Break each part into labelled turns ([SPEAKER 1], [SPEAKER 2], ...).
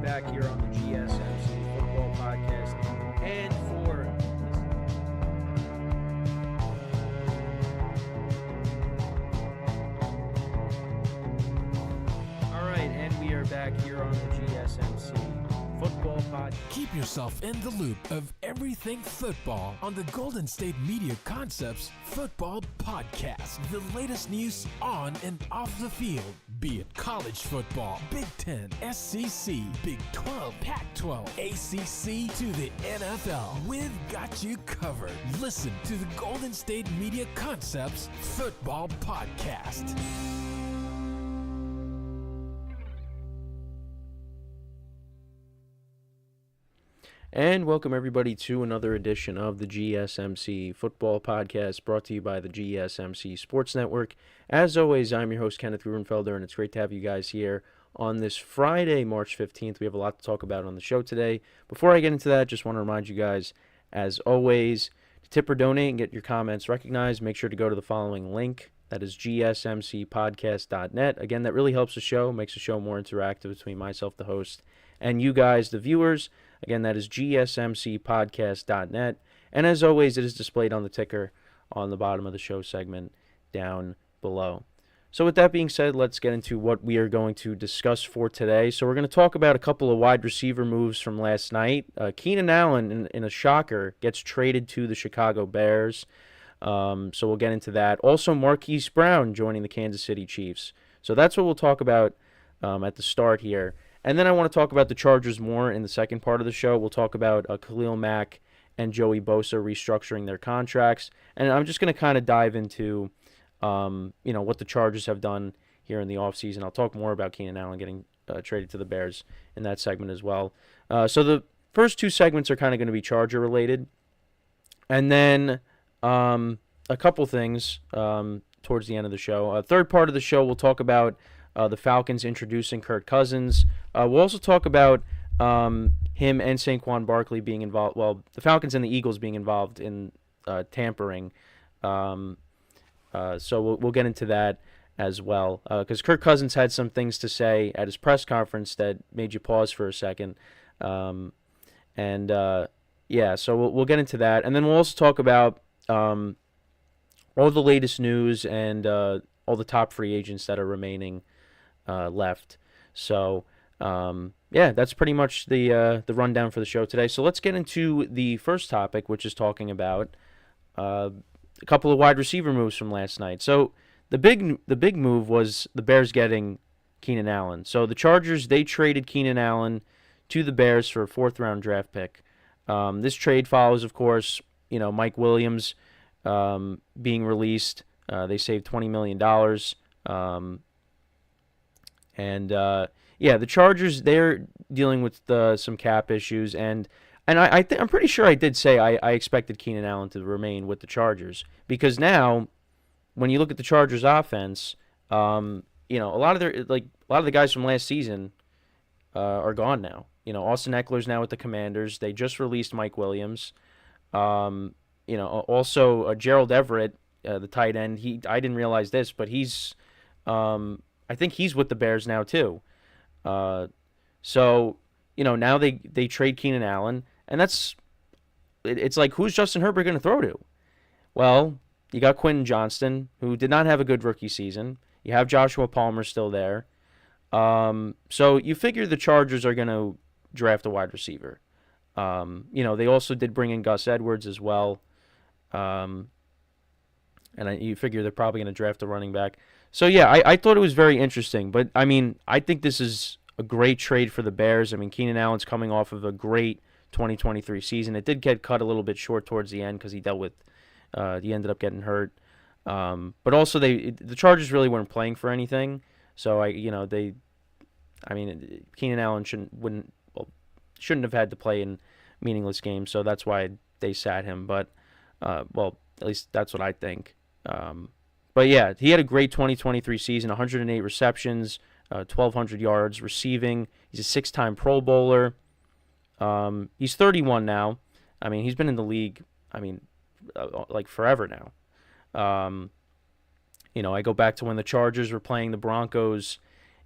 [SPEAKER 1] back here on the GSMC Football Podcast. And for all right, and we are back here on the GSMC Football Podcast.
[SPEAKER 2] Keep yourself in the loop of everything football on the Golden State Media Concepts Football Podcast. The latest news on and off the field, be it college football, Big Ten, SEC, Big 12, Pac-12, ACC to the NFL. We've got you covered. Listen to the Golden State Media Concepts Football Podcast.
[SPEAKER 1] And welcome everybody to another edition of the GSMC Football Podcast, brought to you by the GSMC Sports Network. As always, I'm your host, Kenneth, and it's great to have you guys here on this Friday, March 15th. We have a lot to talk about on the show today. Before I get into that, just want to remind you guys, as always, to tip or donate and get your comments recognized, make sure to go to the following link. That is gsmcpodcast.net. Again, that really helps the show, makes the show more interactive between myself, the host, and you guys, the viewers. Again, that is gsmcpodcast.net. And as always, it is displayed on the ticker on the bottom of the show segment down below. So with that being said, let's get into what we are going to discuss for today. So we're going to talk about a couple of wide receiver moves from last night. Keenan Allen, in a shocker, gets traded to the Chicago Bears. So we'll get into that. Also, Marquise Brown joining the Kansas City Chiefs. So that's what we'll talk about at the start here. And then I want to talk about the Chargers more in the second part of the show. We'll talk about Khalil, Mack, and Joey Bosa restructuring their contracts. And I'm just going to kind of dive into, what the Chargers have done here in the offseason. I'll talk more about Keenan Allen getting traded to the Bears in that segment as well. So the first two segments are kind of going to be Charger related. And then a couple things towards the end of the show. Third part of the show, we'll talk about the Falcons introducing Kirk Cousins. We'll also talk about him and Saquon Barkley being involved. Well, the Falcons and the Eagles being involved in tampering. So we'll get into that as well. Because Kirk Cousins had some things to say at his press conference that made you pause for a second. So we'll get into that. And then we'll also talk about all the latest news and all the top free agents that are remaining left. So, that's pretty much the rundown for the show today. So let's get into the first topic, which is talking about a couple of wide receiver moves from last night. So the big move was the Bears getting Keenan Allen. So the Chargers, they traded Keenan Allen to the Bears for a fourth-round draft pick. This trade follows, of course, Mike Williams being released. They saved $20 million. The Chargers, they're dealing with some cap issues, and I'm pretty sure I did say I expected Keenan Allen to remain with the Chargers, because now, when you look at the Chargers' offense, a lot of the guys from last season are gone now. Austin Eckler's now with the Commanders. They just released Mike Williams. Also Gerald Everett, the tight end. I didn't realize this, but he's I think he's with the Bears now too. Now they trade Keenan Allen, and it's like, who's Justin Herbert going to throw to? Well, you got Quentin Johnston, who did not have a good rookie season. You have Joshua Palmer still there. So you figure the Chargers are going to draft a wide receiver. They also did bring in Gus Edwards as well. You figure they're probably going to draft a running back. So, I thought it was very interesting. But, I think this is a great trade for the Bears. Keenan Allen's coming off of a great 2023 season. It did get cut a little bit short towards the end because he he ended up getting hurt. But also, the Chargers really weren't playing for anything. So, Keenan Allen shouldn't have had to play in meaningless games. So that's why they sat him. But, at least that's what I think. He had a great 2023 season, 108 receptions, 1,200 yards receiving. He's a six-time Pro Bowler. He's 31 now. He's been in the league, forever now. I go back to when the Chargers were playing the Broncos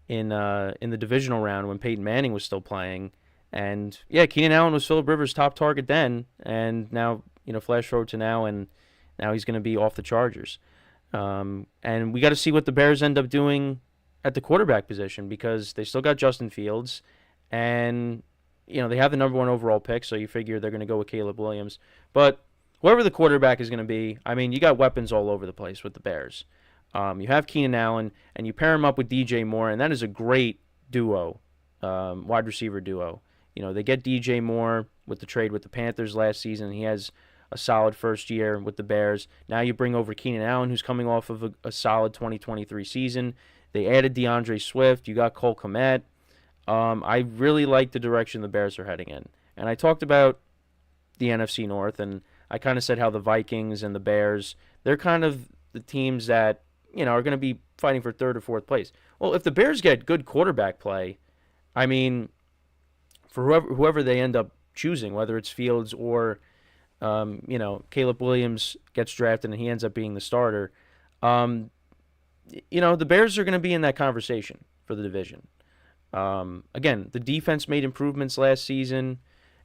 [SPEAKER 1] in the divisional round when Peyton Manning was still playing. And yeah, Keenan Allen was Phillip Rivers' top target then, and now flash forward to now, and now he's going to be off the Chargers. And we got to see what the Bears end up doing at the quarterback position, because they still got Justin Fields, and they have the number 1 overall pick, so you figure they're going to go with Caleb Williams. But whoever the quarterback is going to be, I mean, you got weapons all over the place with the Bears. You have Keenan Allen, and you pair him up with DJ Moore, and that is a great duo, wide receiver duo. They get DJ Moore with the trade with the Panthers last season. He has a solid first year with the Bears. Now you bring over Keenan Allen, who's coming off of a solid 2023 season. They added DeAndre Swift. You got Cole Kmet. I really like the direction the Bears are heading in. And I talked about the NFC North, and I kind of said how the Vikings and the Bears, they're kind of the teams that, are going to be fighting for 3rd or 4th place. Well, if the Bears get good quarterback play, I mean, for whoever they end up choosing, whether it's Fields or, Caleb Williams gets drafted and he ends up being the starter, the Bears are going to be in that conversation for the division. Again, the defense made improvements last season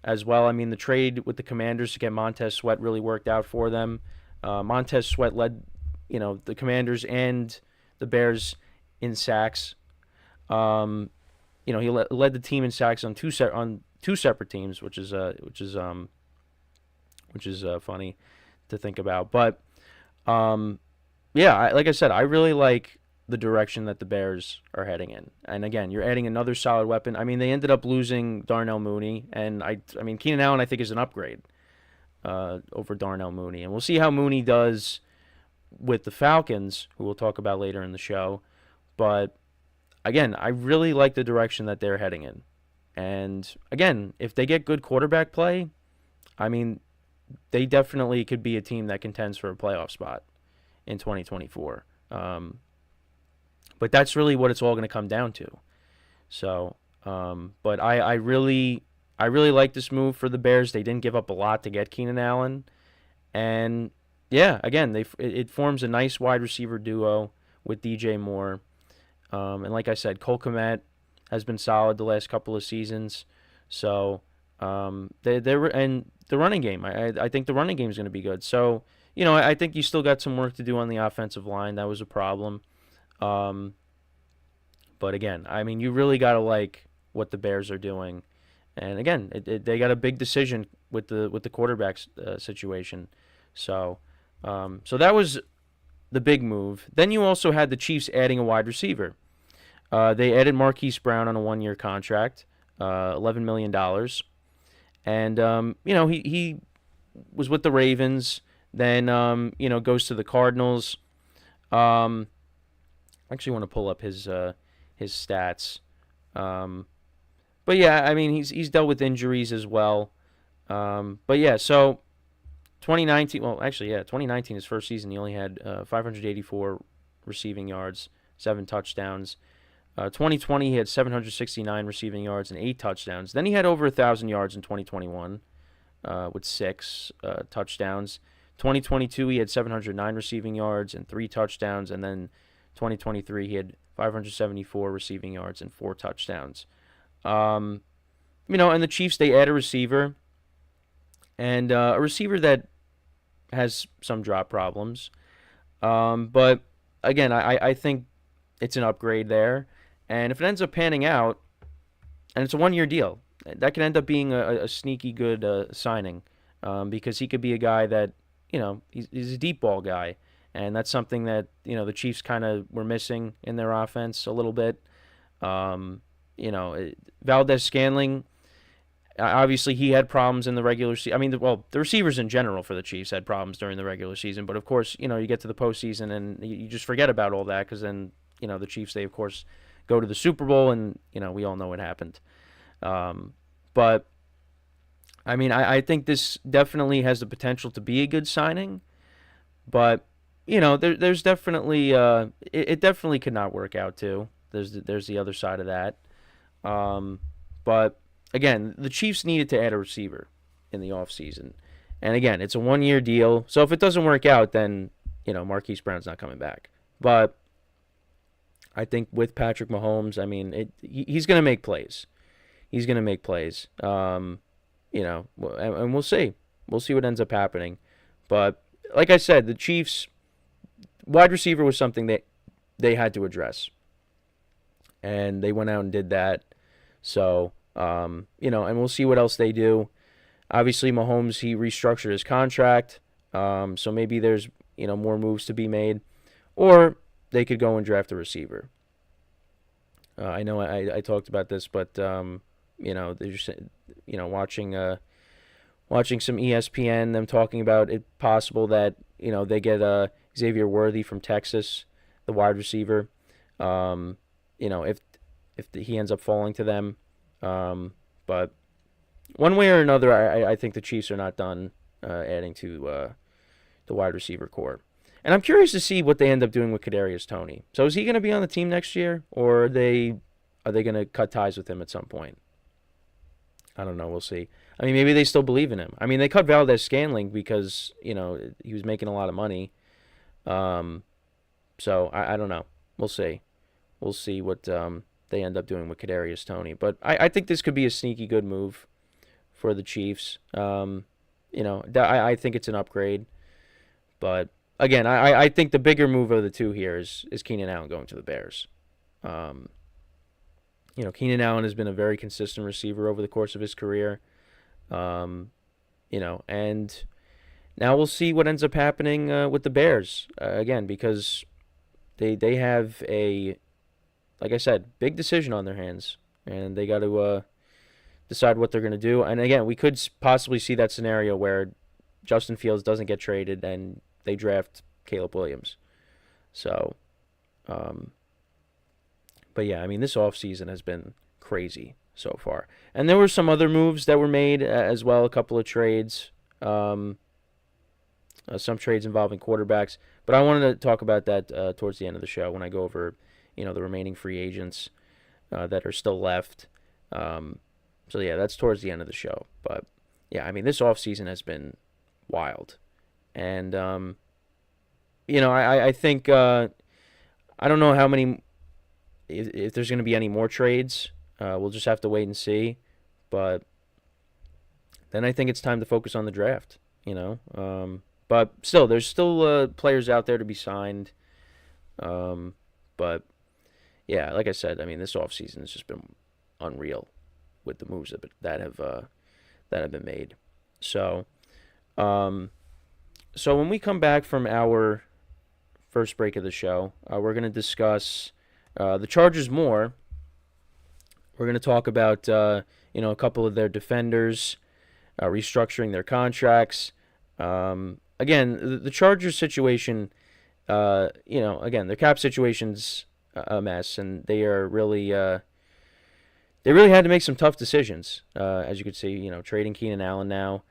[SPEAKER 1] as well. I mean, the trade with the Commanders to get Montez Sweat really worked out for them. Montez Sweat led, the Commanders and the Bears in sacks. He led the team in sacks on two separate teams, which is funny to think about. But like I said, I really like the direction that the Bears are heading in. And again, you're adding another solid weapon. I mean, they ended up losing Darnell Mooney, and I mean Keenan Allen I think is an upgrade over Darnell Mooney, and we'll see how Mooney does with the Falcons, who we'll talk about later in the show. But again, I really like the direction that they're heading in. And again, if they get good quarterback play, I mean, they definitely could be a team that contends for a playoff spot in 2024. But that's really what it's all going to come down to. So, but I really like this move for the Bears. They didn't give up a lot to get Keenan Allen, and yeah, again, it forms a nice wide receiver duo with DJ Moore, and like I said, Cole Kmet has been solid the last couple of seasons. So, and the running game, I think the running game is going to be good. So, I think you still got some work to do on the offensive line. That was a problem. But again, I mean, you really got to like what the Bears are doing. And again, they got a big decision with the quarterback situation. So that was the big move. Then you also had the Chiefs adding a wide receiver. They added Marquise Brown on a 1-year contract, $11 million. And, he was with the Ravens, then, goes to the Cardinals. I actually want to pull up his stats. But yeah, I mean, he's dealt with injuries as well. But yeah, so 2019, his first season, he only had 584 receiving yards, 7 touchdowns. 2020, he had 769 receiving yards and 8 touchdowns. Then he had over 1,000 yards in 2021 with 6 touchdowns. 2022, he had 709 receiving yards and 3 touchdowns. And then 2023, he had 574 receiving yards and 4 touchdowns. And the Chiefs, they add a receiver. And a receiver that has some drop problems. But, again, I think it's an upgrade there. And if it ends up panning out, and it's a 1-year deal, that could end up being a sneaky good signing, because he could be a guy that, he's a deep ball guy. And that's something that, the Chiefs kind of were missing in their offense a little bit. Valdez-Scantling, obviously he had problems in the regular season. I mean, the receivers in general for the Chiefs had problems during the regular season. But, of course, you get to the postseason and you just forget about all that, because then, the Chiefs, they, of course, go to the Super Bowl, and, we all know what happened. But, I mean, I think this definitely has the potential to be a good signing. But, there's definitely it definitely could not work out too. There's the other side of that. But again, the Chiefs needed to add a receiver in the offseason. And again, it's a 1-year deal. So if it doesn't work out, then Marquise Brown's not coming back. But I think with Patrick Mahomes, I mean, he's going to make plays. He's going to make plays. And we'll see. We'll see what ends up happening. But like I said, the Chiefs wide receiver was something that they had to address. And they went out and did that. So, and we'll see what else they do. Obviously, Mahomes, he restructured his contract. So maybe there's, more moves to be made. Or they could go and draft a receiver. I know I talked about this, but, they're just, watching some ESPN, them talking about it possible that, they get Xavier Worthy from Texas, the wide receiver. If he ends up falling to them. But one way or another, I think the Chiefs are not done adding to the wide receiver core. And I'm curious to see what they end up doing with Kadarius Toney. So is he going to be on the team next year, or are they going to cut ties with him at some point? I don't know. We'll see. I mean, maybe they still believe in him. I mean, they cut Valdez-Scantling because, he was making a lot of money. So I don't know. We'll see. We'll see what they end up doing with Kadarius Toney. But I think this could be a sneaky good move for the Chiefs. I think it's an upgrade. But, again, I think the bigger move of the two here is Keenan Allen going to the Bears. Keenan Allen has been a very consistent receiver over the course of his career. And now we'll see what ends up happening with the Bears, again, because they have like I said, big decision on their hands, and they got to decide what they're going to do. And again, we could possibly see that scenario where Justin Fields doesn't get traded and they draft Caleb Williams. So, but yeah, I mean, this offseason has been crazy so far. And there were some other moves that were made as well, a couple of trades, some trades involving quarterbacks. But I wanted to talk about that towards the end of the show when I go over, the remaining free agents that are still left. So, yeah, that's towards the end of the show. But, yeah, I mean, this offseason has been wild. And, I think, I don't know how many, if there's going to be any more trades. We'll just have to wait and see. But then I think it's time to focus on the draft, But still, there's still players out there to be signed. But, yeah, like I said, I mean, this offseason has just been unreal with the moves that have been made. So, when we come back from our first break of the show, we're going to discuss the Chargers more. We're going to talk about, a couple of their defenders, restructuring their contracts. Again, the Chargers situation, again, their cap situation's a mess, and they are really, they really had to make some tough decisions, as you could see, trading Keenan Allen now.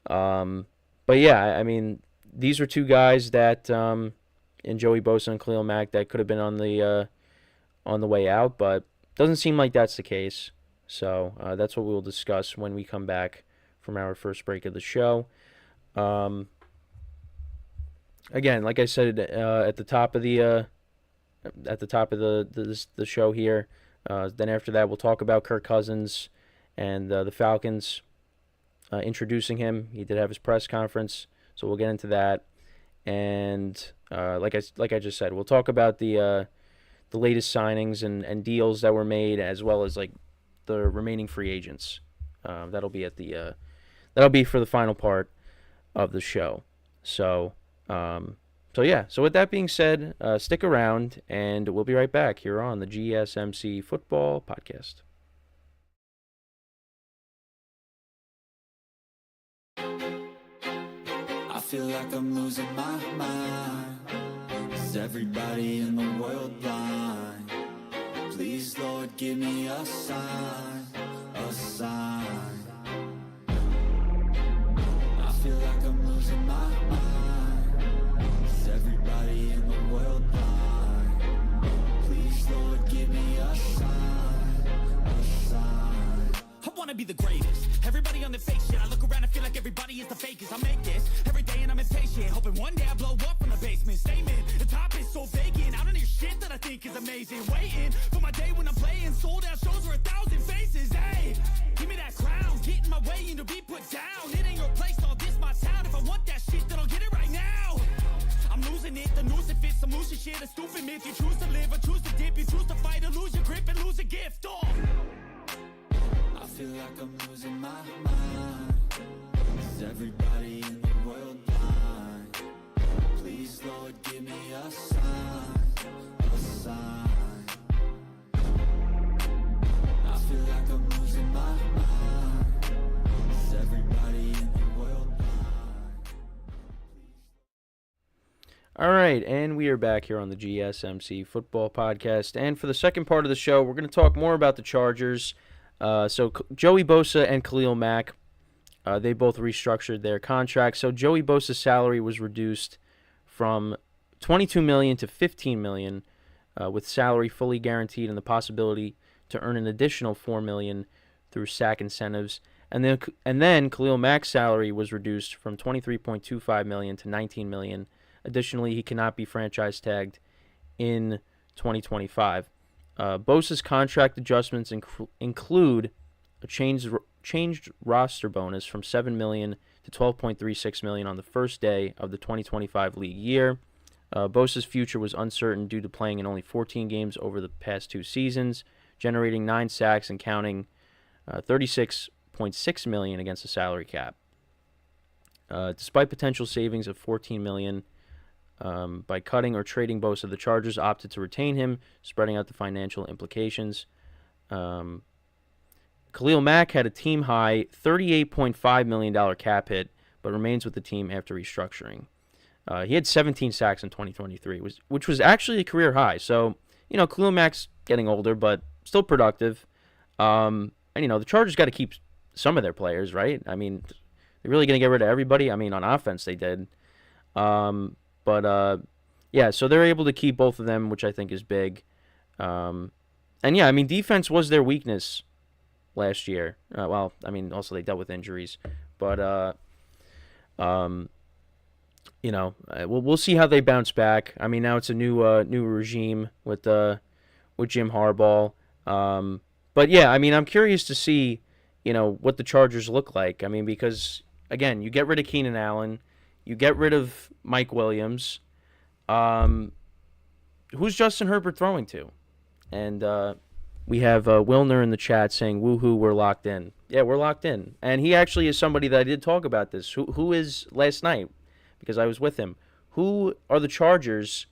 [SPEAKER 1] But yeah, I mean, these are two guys that, in Joey Bosa and Khalil Mack, that could have been on the way out, but doesn't seem like that's the case. So that's what we'll discuss when we come back from our first break of the show. Again, like I said at the top of the show here. Then after that, we'll talk about Kirk Cousins and the Falcons introducing him. He did have his press conference, so we'll get into that. And like I just said, we'll talk about the latest signings and deals that were made, as well as like the remaining free agents. That'll be for the final part of the show. So yeah. So with that being said, stick around, and we'll be right back here on the GSMC Football Podcast.
[SPEAKER 3] I feel like I'm losing my mind. Is everybody in the world blind? Please, Lord, give me a sign, a sign. I feel like I'm losing my mind. Is everybody in the world blind? Please, Lord, give me a sign, a sign.
[SPEAKER 4] I wanna be the greatest. Everybody on the fake shit. I look around and feel like everybody is the fakest. I make this every day and I'm impatient, hoping one day I blow up from the basement. Statement, the top is so vacant. I don't hear shit that I think is amazing. Waiting for my day when I'm playing. Sold out shows for 1,000 faces. Hey, give me that crown. Get in my way and to be put down. It ain't your place, all this my town. If I want that shit, then I'll get it right now. I'm losing it, the noose it fits. Some loose shit, a stupid myth. You choose to live or choose to dip. You choose to fight or lose your grip and lose a gift. Oh.
[SPEAKER 3] I feel like I'm losing my mind. Is everybody in the world blind? Please, Lord, give me a sign, a sign. I feel like I'm losing my mind. Is everybody in the world blind?
[SPEAKER 1] All right, and we are back here on the GSMC Football Podcast. And for the second part of the show, we're going to talk more about the Chargers. So Joey Bosa and Khalil Mack, they both restructured their contracts. So Joey Bosa's salary was reduced from $22 million to $15 million, with salary fully guaranteed and the possibility to earn an additional $4 million through sack incentives. And then Khalil Mack's salary was reduced from $23.25 million to $19 million. Additionally, he cannot be franchise tagged in 2025. Bosa's contract adjustments include a changed roster bonus from $7 million to $12.36 million on the first day of the 2025 league year. Bosa's future was uncertain due to playing in only 14 games over the past 2 seasons, generating 9 sacks and counting $36.6 million against the salary cap. Despite potential savings of $14 million, by cutting or trading Bosa, the Chargers opted to retain him, spreading out the financial implications. Khalil Mack had a team-high $38.5 million cap hit, but remains with the team after restructuring. He had 17 sacks in 2023, which was actually a career high. So, Khalil Mack's getting older, but still productive. And, the Chargers got to keep some of their players, right? I mean, they're really going to get rid of everybody? I mean, on offense they did. Yeah, so they're able to keep both of them, which I think is big. And yeah, I mean, defense was their weakness last year. Also they dealt with injuries, but we'll see how they bounce back. I mean, now it's a new regime with Jim Harbaugh. But yeah, I mean, I'm curious to see, what the Chargers look like. I mean, because again, you get rid of Keenan Allen. You get rid of Mike Williams. Who's Justin Herbert throwing to? And we have Wilner in the chat saying, woohoo, we're locked in. Yeah, we're locked in. And he actually is somebody that I did talk about this. Who is, last night, because I was with him, who are the Chargers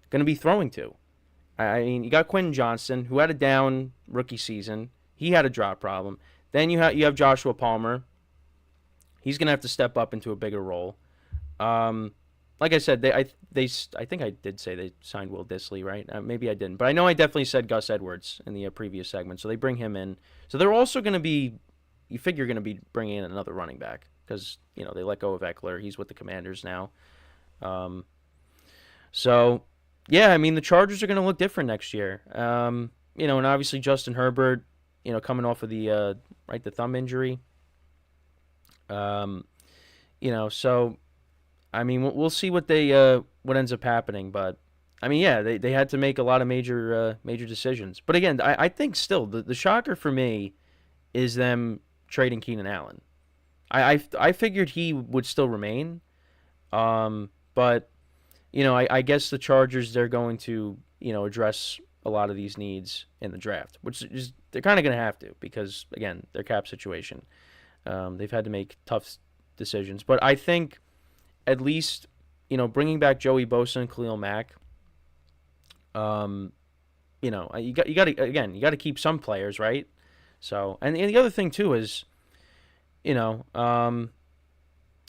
[SPEAKER 1] going to be throwing to? I mean, you got Quentin Johnston, who had a down rookie season. He had a drop problem. Then you have Joshua Palmer. He's going to have to step up into a bigger role. Like I said, I think I did say they signed Will Dissly, right? Maybe I didn't, but I know I definitely said Gus Edwards in the previous segment. So they bring him in. So they're also going to be, you figure, going to be bringing in another running back because they let go of Eckler. He's with the Commanders now. So yeah, I mean the Chargers are going to look different next year. And obviously Justin Herbert, coming off of the thumb injury. So. I mean, we'll see what ends up happening, but I mean, yeah, they had to make a lot of major decisions. But again, I think still the shocker for me is them trading Keenan Allen. I figured he would still remain, but I guess the Chargers, they're going to address a lot of these needs in the draft, which is they're kind of going to have to because again their cap situation, they've had to make tough decisions. But I think. At least, bringing back Joey Bosa and Khalil Mack, you got to keep some players, right? So, and the other thing too is, you got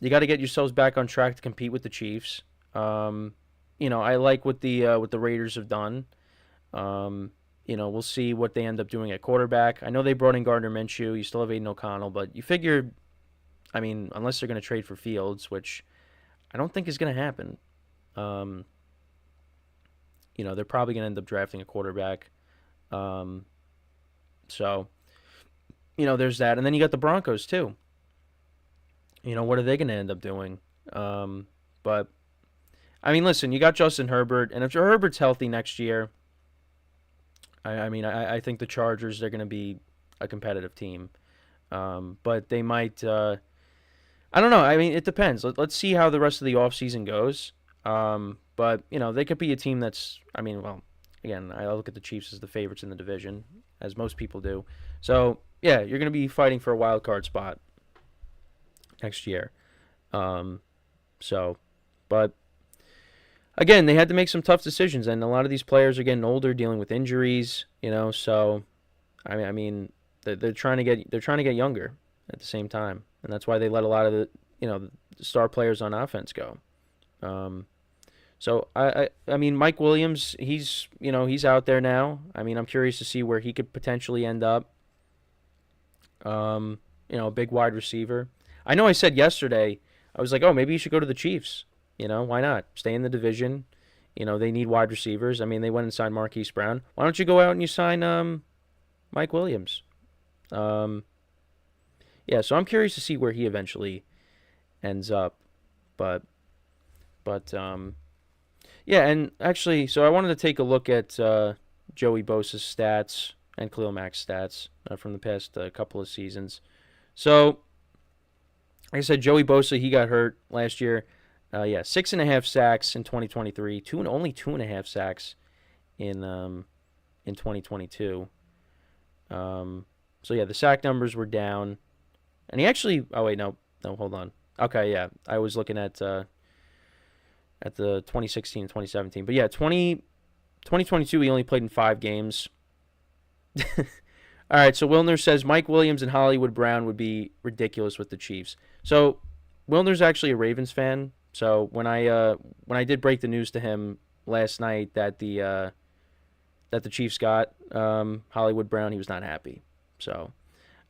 [SPEAKER 1] to get yourselves back on track to compete with the Chiefs. I like what the Raiders have done. We'll see what they end up doing at quarterback. I know they brought in Gardner Minshew. You still have Aiden O'Connell, but you figure, I mean, unless they're going to trade for Fields, which I don't think is going to happen. They're probably going to end up drafting a quarterback. So, there's that. And then you got the Broncos, too. What are they going to end up doing? But, I mean, listen, you got Justin Herbert. And if Herbert's healthy next year, I think the Chargers, they're going to be a competitive team. But they might, I don't know. I mean, it depends. Let's see how the rest of the offseason goes. But, they could be a team that's, well, again, I look at the Chiefs as the favorites in the division, as most people do. So, yeah, you're going to be fighting for a wild card spot next year. But again, they had to make some tough decisions, and a lot of these players are getting older, dealing with injuries, so they're trying to get younger at the same time, and that's why they let a lot of the star players on offense go. So Mike Williams, he's out there now. I'm curious to see where he could potentially end up. A big wide receiver. I know I said yesterday, I was like, oh, maybe you should go to the Chiefs. Why not? Stay in the division. They need wide receivers. They went and signed Marquise Brown. Why don't you go out and you sign Mike Williams? So I'm curious to see where he eventually ends up. But and actually, so I wanted to take a look at Joey Bosa's stats and Khalil Mack's stats from the past couple of seasons. So, like I said, Joey Bosa, he got hurt last year. 6.5 sacks in 2023. Only 2.5 sacks in 2022. The sack numbers were down, and he actually. Oh wait, no, hold on. Okay, yeah, I was looking at the 2016 and 2017, but 2022 he only played in 5 games. All right, so Wilner says Mike Williams and Hollywood Brown would be ridiculous with the Chiefs. So Wilner's actually a Ravens fan. So when I did break the news to him last night that the Chiefs got Hollywood Brown, he was not happy. So,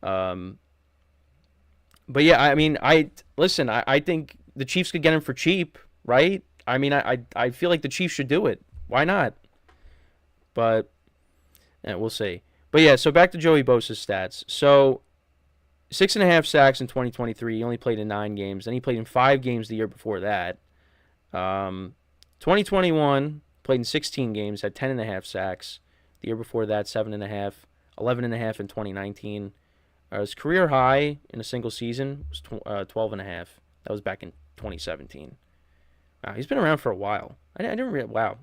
[SPEAKER 1] but yeah, I think the Chiefs could get him for cheap, right? I feel like the Chiefs should do it. Why not? But we'll see. But yeah, so back to Joey Bosa's stats. So 6.5 sacks in 2023. He only played in 9 games. Then he played in 5 games the year before that. 2021, played in 16 games, had 10.5 sacks. The year before that, 7.5, 11.5 in 2019. His career high in a single season was 12.5. That was back in 2017. Wow, he's been around for a while. I didn't realize. Wow.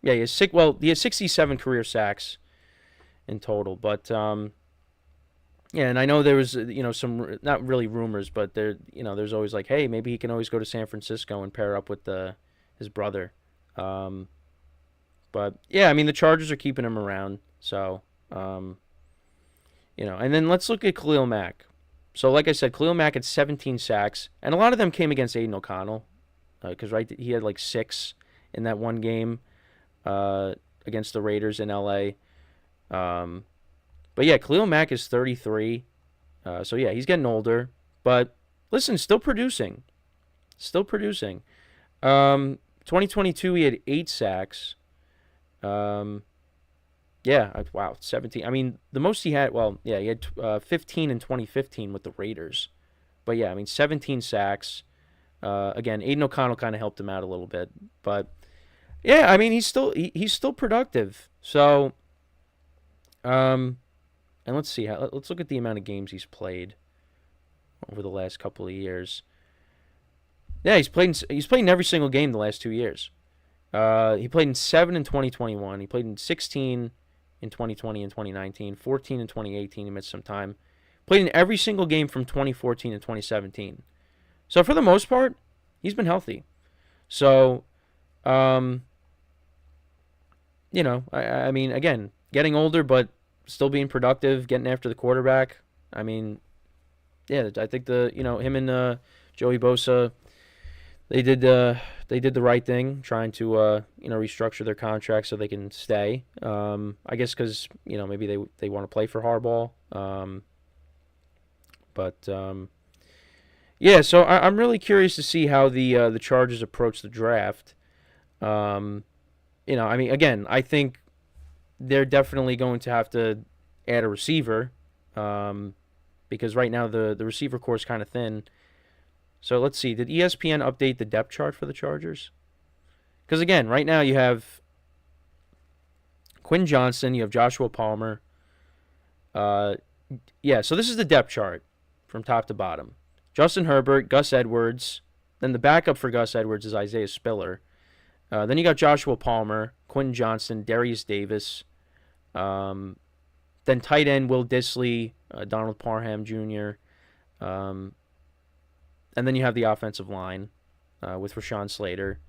[SPEAKER 1] He has 67 career sacks in total. But and I know there was some not really rumors, but there's always like, hey, maybe he can always go to San Francisco and pair up with his brother. But yeah, the Chargers are keeping him around. So and then let's look at Khalil Mack. So like I said, Khalil Mack had 17 sacks, and a lot of them came against Aiden O'Connell, because he had like 6 in that one game against the Raiders in LA. But yeah, Khalil Mack is 33. So yeah, he's getting older. But listen, still producing. 2022, he had 8 sacks. Wow, 17. The most he had, he had 15 in 2015 with the Raiders. But yeah, 17 sacks. Again, Aiden O'Connell kind of helped him out a little bit. But yeah, he's still productive. So, and let's see. Let's look at the amount of games he's played over the last couple of years. Yeah, he's played in every single game the last 2 years. He played in 7 in 2021. He played in 16 in 2020 and 2019. 14 in 2018. He missed some time. Played in every single game from 2014 and 2017. So for the most part, he's been healthy. So, again, getting older, but still being productive, getting after the quarterback. I think him and Joey Bosa, they did the right thing, trying to restructure their contract so they can stay. I guess because maybe they want to play for Harbaugh. So I'm really curious to see how the Chargers approach the draft. Again, I think they're definitely going to have to add a receiver, because right now the receiver core is kind of thin. So let's see. Did ESPN update the depth chart for the Chargers? Because again, right now you have Quinn Johnston, you have Joshua Palmer. So this is the depth chart from top to bottom. Justin Herbert, Gus Edwards. Then the backup for Gus Edwards is Isaiah Spiller. Then you got Joshua Palmer, Quinn Johnston, Darius Davis. Then tight end Will Dissly, Donald Parham Jr. And then you have the offensive line with Rashawn Slater,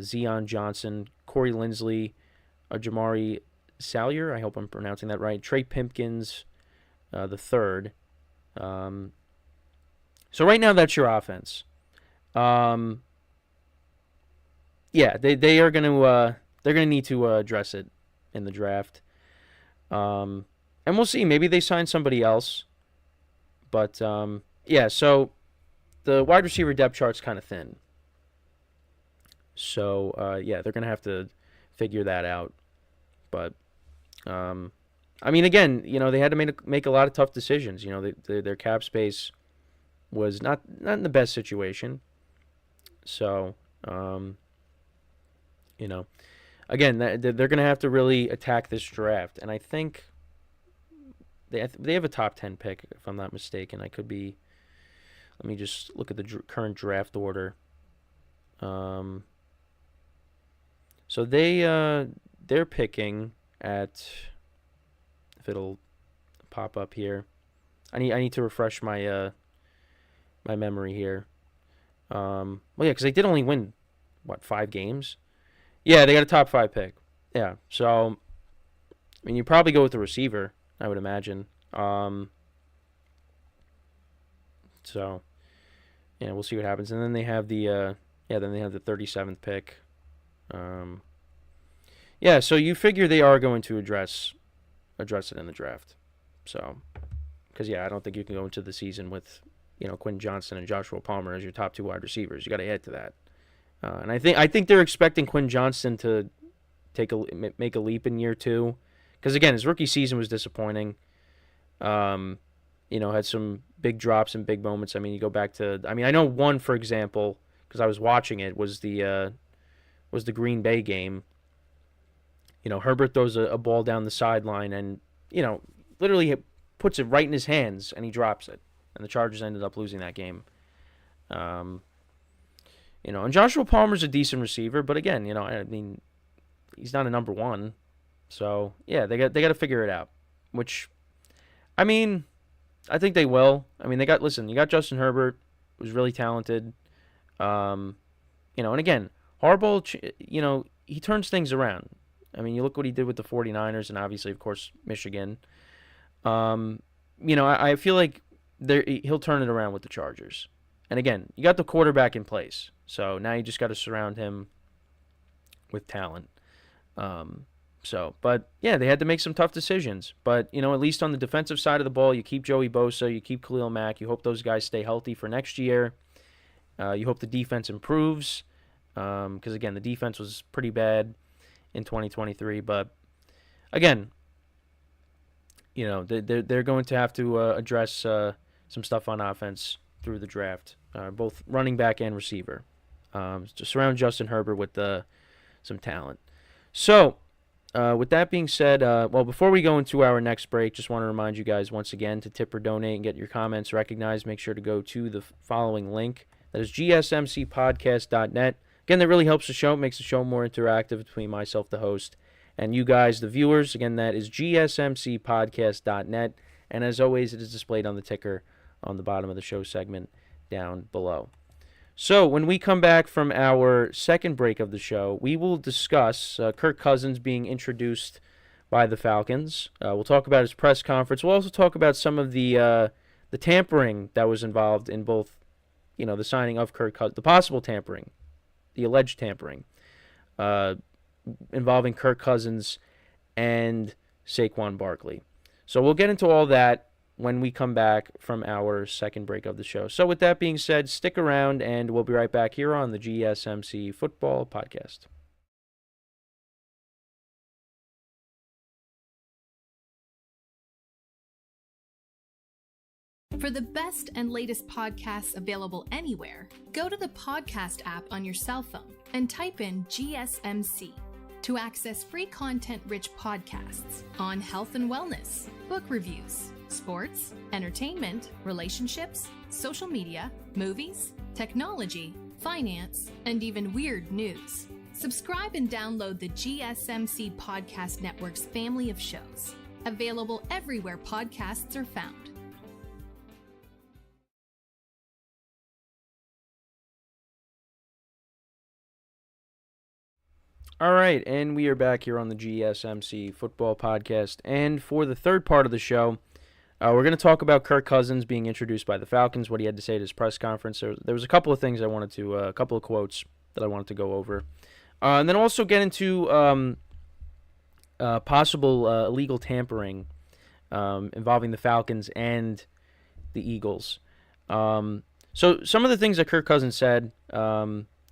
[SPEAKER 1] Zion Johnson, Corey Linsley, Jamari Salyer, I hope I'm pronouncing that right, Trey Pipkins, the third. So right now that's your offense. They are gonna need to address it in the draft. And we'll see. Maybe they sign somebody else. But so the wide receiver depth chart's kind of thin. So they're gonna have to figure that out. But again, they had to make a lot of tough decisions. Their cap space was not in the best situation. So, again, they're going to have to really attack this draft. And I think they have a top 10 pick, if I'm not mistaken. I could be. Let me just look at the current draft order. So they're picking at, if it'll pop up here. I need to refresh my my memory here. Because they did only win, 5 games? Yeah, they got a top 5 pick. Yeah, so, you probably go with the receiver, I would imagine. We'll see what happens. And then they have the 37th pick. So you figure they are going to address it in the draft. So, because, I don't think you can go into the season with, Quinn Johnston and Joshua Palmer as your top 2 wide receivers. You got to add to that. And I think they're expecting Quinn Johnston to make a leap in year 2. Because, again, his rookie season was disappointing. Had some big drops and big moments. You go back to, I know one, for example, because I was watching it, was the Green Bay game. Herbert throws a ball down the sideline and, literally puts it right in his hands and he drops it. And the Chargers ended up losing that game. And Joshua Palmer's a decent receiver, but again, he's not a number 1. So, they got to figure it out. Which, I think they will. You got Justin Herbert, who's really talented. And again, Harbaugh, he turns things around. You look what he did with the 49ers and obviously, of course, Michigan. I feel like he'll turn it around with the Chargers. And again, you got the quarterback in place. So now you just got to surround him with talent. But they had to make some tough decisions. But, at least on the defensive side of the ball, you keep Joey Bosa, you keep Khalil Mack. You hope those guys stay healthy for next year. You hope the defense improves. Because, again, the defense was pretty bad in 2023. But, again, they're going to have to address some stuff on offense through the draft, both running back and receiver. To surround Justin Herbert with some talent. So, with that being said, before we go into our next break, just want to remind you guys once again to tip or donate and get your comments recognized. Make sure to go to the following link. That is GSMCpodcast.net. Again, that really helps the show. It makes the show more interactive between myself, the host, and you guys, the viewers. Again, that is GSMCpodcast.net. And as always, it is displayed on the ticker on the bottom of the show segment down below. So when we come back from our second break of the show, we will discuss Kirk Cousins being introduced by the Falcons. We'll talk about his press conference. We'll also talk about some of the tampering that was involved in both, the signing of Kirk Cousins, the possible tampering, the alleged tampering, involving Kirk Cousins and Saquon Barkley. So we'll get into all that when we come back from our second break of the show. So with that being said, stick around and we'll be right back here on the GSMC Football Podcast.
[SPEAKER 5] For the best and latest podcasts available anywhere, go to the podcast app on your cell phone and type in GSMC. to access free content-rich podcasts on health and wellness, book reviews, sports, entertainment, relationships, social media, movies, technology, finance, and even weird news. Subscribe and download the GSMC Podcast Network's family of shows, available everywhere podcasts are found.
[SPEAKER 1] All right, and we are back here on the GSMC Football Podcast. And for the third part of the show, we're going to talk about Kirk Cousins being introduced by the Falcons, what he had to say at his press conference. There was a couple of things I wanted to, a couple of quotes that I wanted to go over. And then also get into possible illegal tampering involving the Falcons and the Eagles. So some of the things that Kirk Cousins said,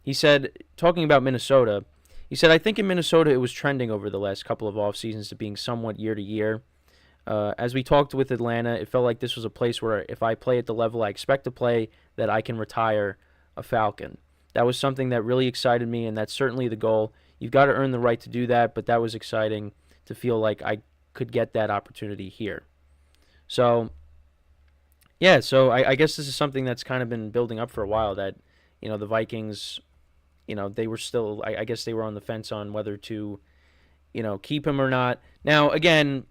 [SPEAKER 1] he said, talking about Minnesota, he said, I think in Minnesota it was trending over the last couple of off seasons to being somewhat year to year. As we talked with Atlanta, it felt like this was a place where if I play at the level I expect to play, that I can retire a Falcon. That was something that really excited me, and that's certainly the goal. You've got to earn the right to do that, but that was exciting to feel like I could get that opportunity here. So, yeah, so I guess this is something that's kind of been building up for a while, that, you know, the Vikings, you know, they were still, I guess they were on the fence on whether to, you know, keep him or not. Now, again,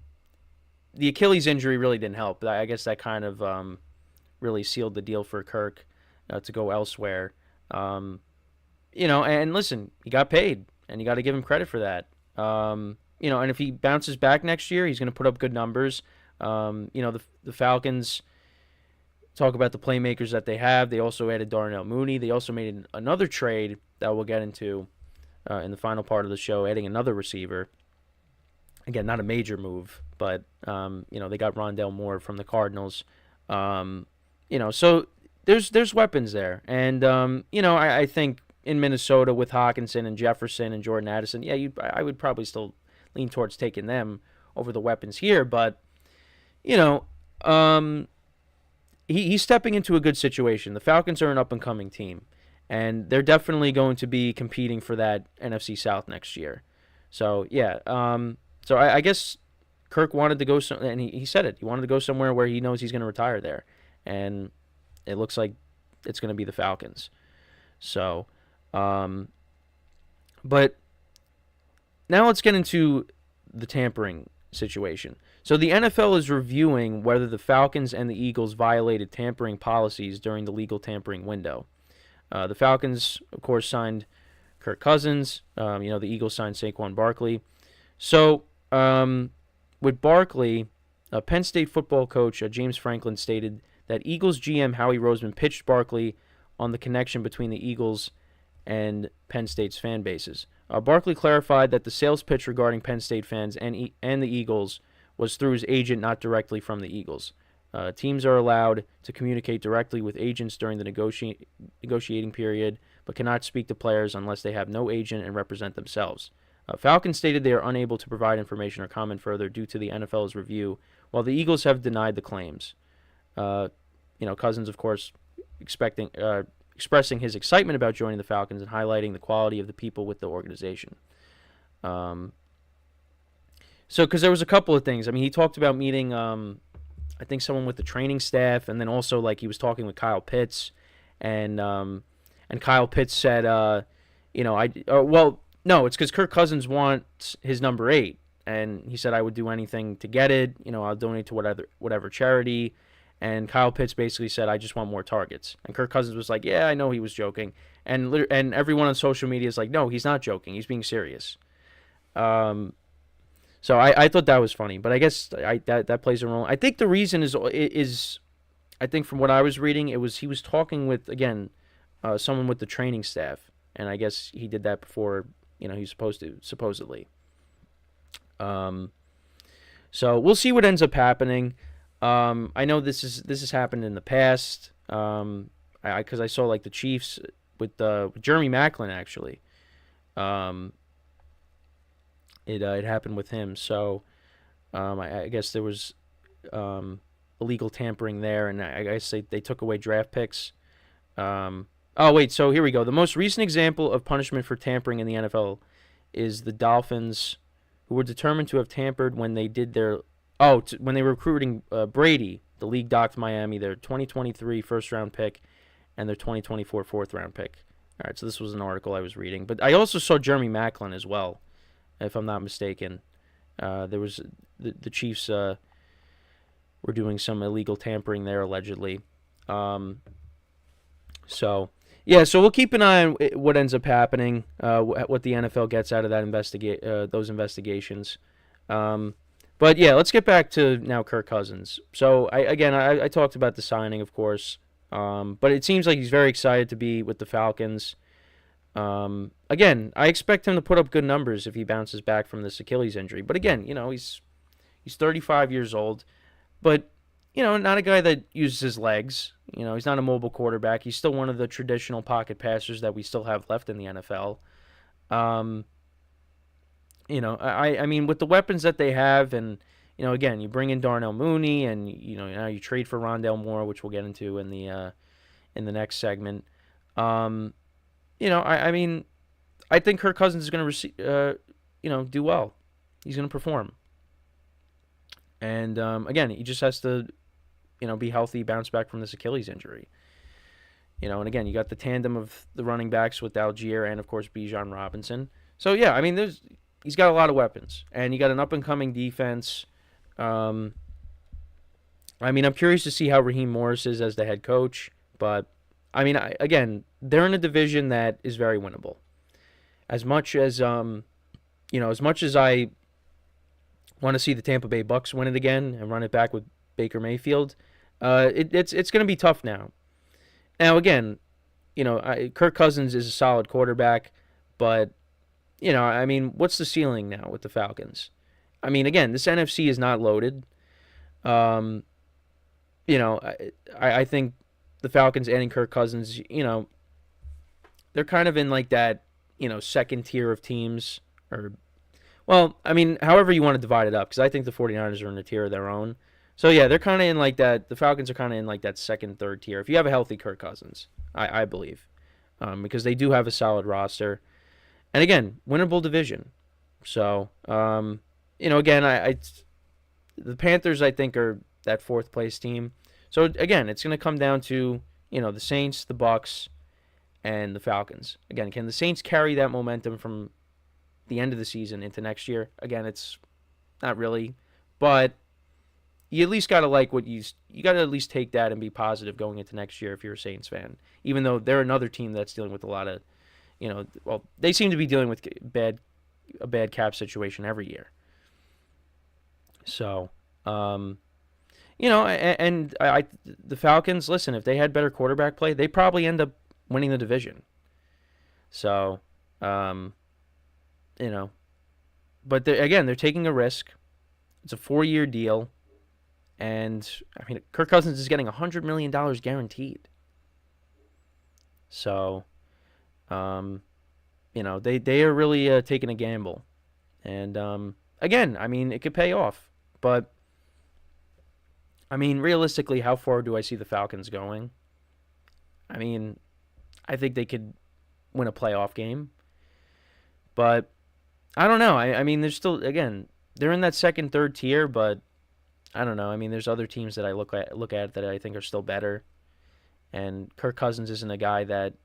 [SPEAKER 1] the Achilles injury really didn't help. I guess that kind of really sealed the deal for Kirk to go elsewhere. You know, and listen, he got paid, and you got to give him credit for that. You know, and if he bounces back next year, he's going to put up good numbers. You know, the Falcons, talk about the playmakers that they have. They also added Darnell Mooney. They also made another trade that we'll get into in the final part of the show, adding another receiver. Again, not a major move, but, you know, they got Rondale Moore from the Cardinals. You know, so there's weapons there. And, you know, I think in Minnesota with Hawkinson and Jefferson and Jordan Addison, yeah, I would probably still lean towards taking them over the weapons here. But, you know, he's stepping into a good situation. The Falcons are an up-and-coming team, and they're definitely going to be competing for that NFC South next year. So, yeah, so I guess Kirk wanted to go, and he said it. He wanted to go somewhere where he knows he's going to retire there, and it looks like it's going to be the Falcons. So, but now let's get into the tampering situation. So the NFL is reviewing whether the Falcons and the Eagles violated tampering policies during the legal tampering window. The Falcons, of course, signed Kirk Cousins. You know, the Eagles signed Saquon Barkley. So with Barkley, Penn State football coach James Franklin stated that Eagles GM Howie Roseman pitched Barkley on the connection between the Eagles and Penn State's fan bases. Barkley clarified that the sales pitch regarding Penn State fans and the Eagles was through his agent, not directly from the Eagles. Teams are allowed to communicate directly with agents during the negotiating period, but cannot speak to players unless they have no agent and represent themselves. Falcons stated they are unable to provide information or comment further due to the NFL's review, while the Eagles have denied the claims. You know, Cousins, of course, expressing his excitement about joining the Falcons and highlighting the quality of the people with the organization. So, because there was a couple of things. I mean, he talked about meeting, I think, someone with the training staff, and then also, like, he was talking with Kyle Pitts, and Kyle Pitts said, you know, no, it's because Kirk Cousins wants his number 8, and he said I would do anything to get it. You know, I'll donate to whatever charity. And Kyle Pitts basically said, I just want more targets. And Kirk Cousins was like, yeah, I know he was joking. And everyone on social media is like, no, he's not joking. He's being serious. So I thought that was funny. But I guess that plays a role. I think the reason is I think from what I was reading, he was talking with, again, someone with the training staff. And I guess he did that before, you know, he's supposed to, supposedly. So we'll see what ends up happening. I know this has happened in the past. Because I saw like the Chiefs with Jeremy Maclin actually. It happened with him. So I guess there was illegal tampering there, and I guess they took away draft picks. Oh wait, so here we go. The most recent example of punishment for tampering in the NFL is the Dolphins, who were determined to have tampered when they did their when they were recruiting Brady. The league docked Miami their 2023 first-round pick and their 2024 fourth-round pick. All right, so this was an article I was reading. But I also saw Jeremy Maclin as well, if I'm not mistaken. There was the Chiefs were doing some illegal tampering there, allegedly. So we'll keep an eye on what ends up happening, what the NFL gets out of that those investigations. But yeah, let's get back to now Kirk Cousins. So I talked about the signing, of course, but it seems like he's very excited to be with the Falcons. Again, I expect him to put up good numbers if he bounces back from this Achilles injury. But again, he's 35 years old, but not a guy that uses his legs. He's not a mobile quarterback. He's still one of the traditional pocket passers that we still have left in the NFL. I mean, with the weapons that they have, and again, you bring in Darnell Mooney, and now you trade for Rondale Moore, which we'll get into in the next segment. I mean, I think Kirk Cousins is going to do well. He's going to perform, and again, he just has to be healthy, bounce back from this Achilles injury. And again, you got the tandem of the running backs with Algier and of course Bijan Robinson. So yeah, I mean, he's got a lot of weapons, and you got an up-and-coming defense. I mean, I'm curious to see how Raheem Morris is as the head coach, but I mean, again, they're in a division that is very winnable. As much as I want to see the Tampa Bay Bucks win it again and run it back with Baker Mayfield, it's going to be tough now. Now again, Kirk Cousins is a solid quarterback, but I mean, what's the ceiling now with the Falcons? I mean, again, this NFC is not loaded. I think the Falcons adding Kirk Cousins, they're kind of in like that, second tier of teams. Well, I mean, however you want to divide it up, because I think the 49ers are in a tier of their own. So, yeah, they're kind of in like that. The Falcons are kind of in like that second, third tier. If you have a healthy Kirk Cousins, I believe, because they do have a solid roster. And again, winnable division. So, again, the Panthers, I think, are that fourth place team. So, again, it's going to come down to, the Saints, the Bucks, and the Falcons. Again, can the Saints carry that momentum from the end of the season into next year? Again, it's not really, but you at least got to like what you got to at least take that and be positive going into next year if you're a Saints fan, even though they're another team that's dealing with a lot of, they seem to be dealing with a bad cap situation every year. So, the Falcons, listen, if they had better quarterback play, they probably end up winning the division. So, but they're taking a risk. It's a 4-year deal. And, I mean, Kirk Cousins is getting $100 million guaranteed. So, they are really taking a gamble. And, again, I mean, it could pay off. But, I mean, realistically, how far do I see the Falcons going? I mean, I think they could win a playoff game. But, I don't know. I mean, there's still, again, they're in that second, third tier, but I don't know. I mean, there's other teams that I look at that I think are still better. And Kirk Cousins isn't a guy that,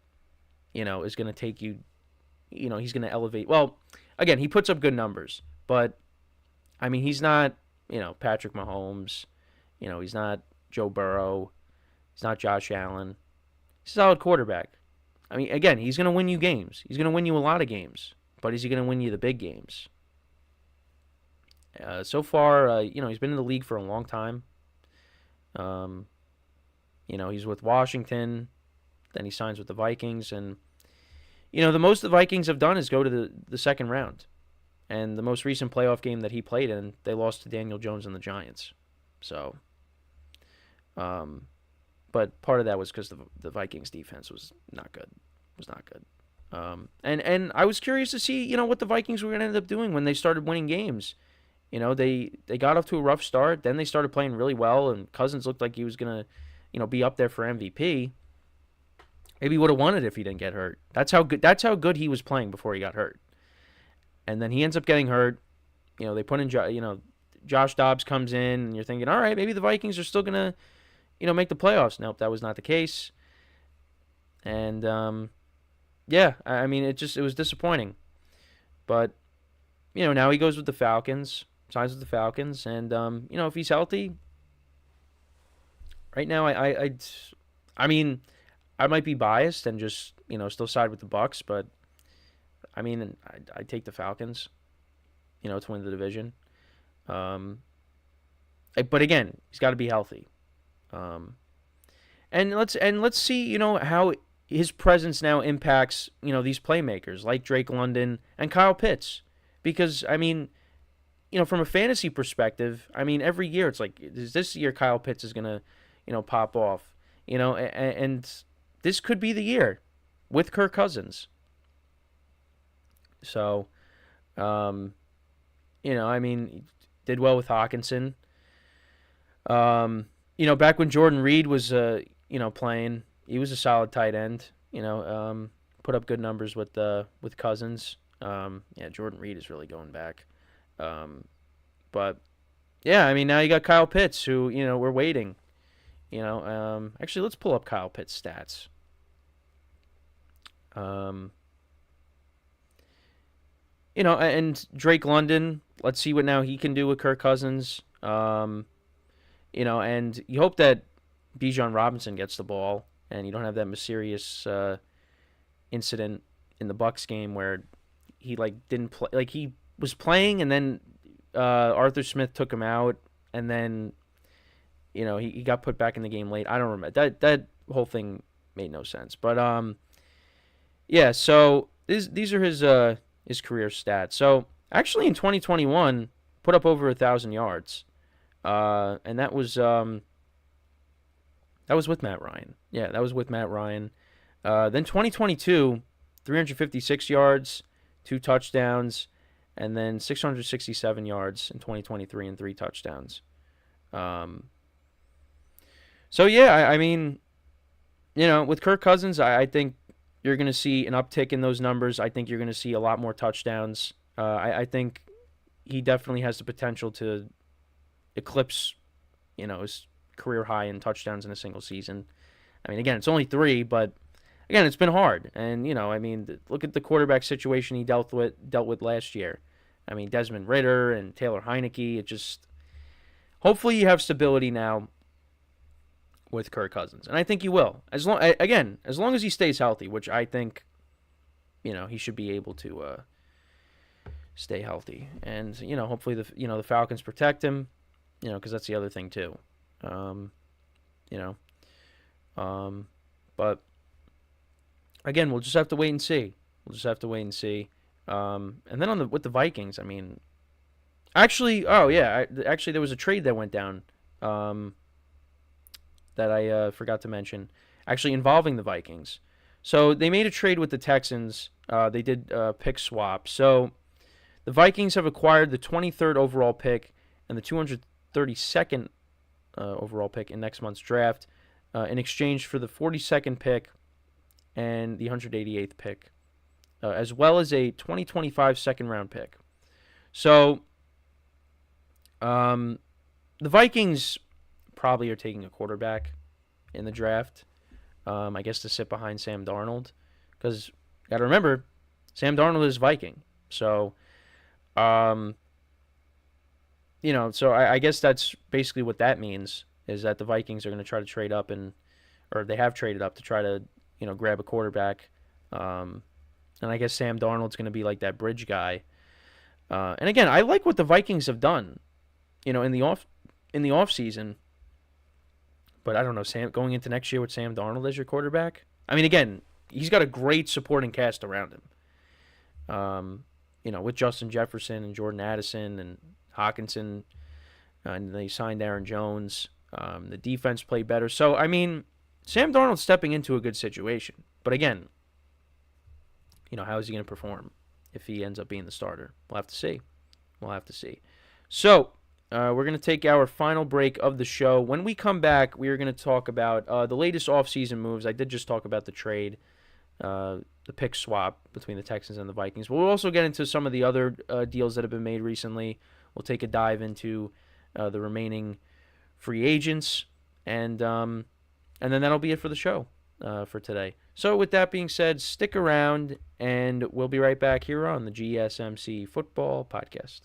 [SPEAKER 1] is going to take you, he's going to elevate. Well, again, he puts up good numbers. But, I mean, he's not, Patrick Mahomes. He's not Joe Burrow. He's not Josh Allen. He's a solid quarterback. I mean, again, he's going to win you games. He's going to win you a lot of games. But is he going to win you the big games? So far, he's been in the league for a long time. He's with Washington. Then he signs with the Vikings. And, the most the Vikings have done is go to the second round. And the most recent playoff game that he played in, they lost to Daniel Jones and the Giants. So, but part of that was because the Vikings defense was not good. And I was curious to see, what the Vikings were going to end up doing when they started winning games. They got off to a rough start. Then they started playing really well, and Cousins looked like he was going to, be up there for MVP. Maybe he would have won it if he didn't get hurt. That's how good he was playing before he got hurt. and then he ends up getting hurt. They put in, Josh Dobbs comes in, and you're thinking, all right, maybe the Vikings are still going to, make the playoffs. Nope, that was not the case. And, I mean, it was disappointing. But, now he goes with the Falcons, signs with the Falcons, and, if he's healthy, right now, I mean, I might be biased and just, still side with the Bucs, but, I mean, I take the Falcons, to win the division. But again, he's got to be healthy. And let's see, how his presence now impacts, these playmakers like Drake London and Kyle Pitts. Because, I mean, from a fantasy perspective, I mean, every year it's like, this year Kyle Pitts is going to, pop off, and this could be the year with Kirk Cousins. So, I mean, did well with Hawkinson. Back when Jordan Reed was, playing, he was a solid tight end. Put up good numbers with Cousins. Jordan Reed is really going back. But yeah, I mean, now you got Kyle Pitts, who we're waiting. Actually, let's pull up Kyle Pitts' stats. And Drake London, let's see what now he can do with Kirk Cousins. And you hope that Bijan Robinson gets the ball, and you don't have that mysterious incident in the Bucs game where he didn't play. He was playing, and then Arthur Smith took him out, and then he got put back in the game late. I don't remember that whole thing made no sense. But so these are his career stats. So actually in 2021, put up over 1,000 yards, and that was with Matt Ryan. Yeah, that was with Matt Ryan. Then 2022, 356 yards, 2 touchdowns, and then 667 yards in 2023 and 3 touchdowns. So yeah, I mean, with Kirk Cousins, I think you're going to see an uptick in those numbers. I think you're going to see a lot more touchdowns. I think he definitely has the potential to eclipse, his career high in touchdowns in a single season. I mean, again, it's only 3, but again, it's been hard. And, I mean, look at the quarterback situation he dealt with last year. I mean, Desmond Ridder and Taylor Heineke. It just, hopefully you have stability now with Kirk Cousins. And I think he will. As long as he stays healthy, which I think, he should be able to stay healthy. And, hopefully the Falcons protect him, because that's the other thing too. But again, we'll just have to wait and see. And then with the Vikings, I mean, actually, there was a trade that went down that I forgot to mention, actually involving the Vikings. So they made a trade with the Texans. They did a pick swap. So the Vikings have acquired the 23rd overall pick and the 232nd overall pick in next month's draft in exchange for the 42nd pick and the 188th pick, as well as a 2025 second-round pick. So the Vikings probably are taking a quarterback in the draft, I guess to sit behind Sam Darnold, because you got to remember, Sam Darnold is Viking. So, so I guess that's basically what that means, is that the Vikings are going to try to trade up or they have traded up to try to, grab a quarterback. And I guess Sam Darnold's going to be like that bridge guy. And again, I like what the Vikings have done, in the off season. But I don't know, going into next year with Sam Darnold as your quarterback. I mean, again, he's got a great supporting cast around him. With Justin Jefferson and Jordan Addison and Hawkinson, and they signed Aaron Jones. The defense played better. So, I mean, Sam Darnold's stepping into a good situation. But again, how is he going to perform if he ends up being the starter? We'll have to see. So, we're going to take our final break of the show. When we come back, we are going to talk about the latest offseason moves. I did just talk about the trade, pick swap between the Texans and the Vikings. But we'll also get into some of the other deals that have been made recently. We'll take a dive into the remaining free agents, and then that'll be it for the show for today. So with that being said, stick around, and we'll be right back here on the GSMC Football Podcast.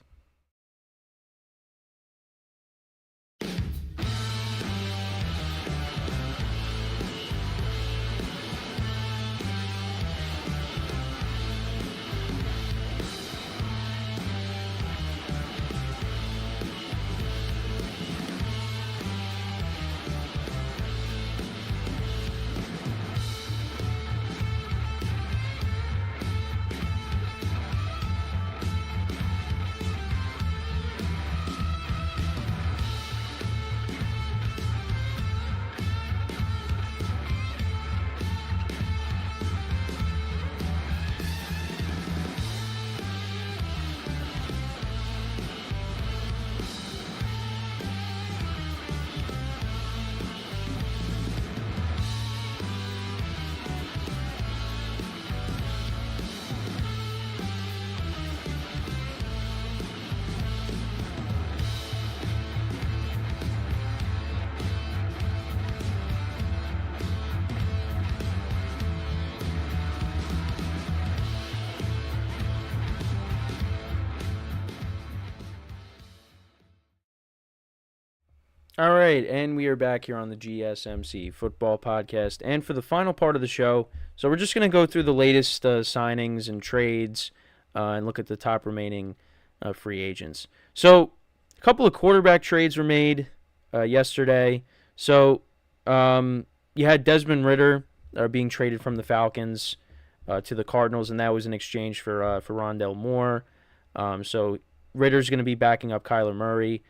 [SPEAKER 1] All right, and we are back here on the GSMC Football Podcast. And for the final part of the show, so we're just going to go through the latest signings and trades and look at the top remaining free agents. So a couple of quarterback trades were made yesterday. So you had Desmond Ridder being traded from the Falcons to the Cardinals, and that was in exchange for Rondale Moore. So Ridder's going to be backing up Kyler Murray.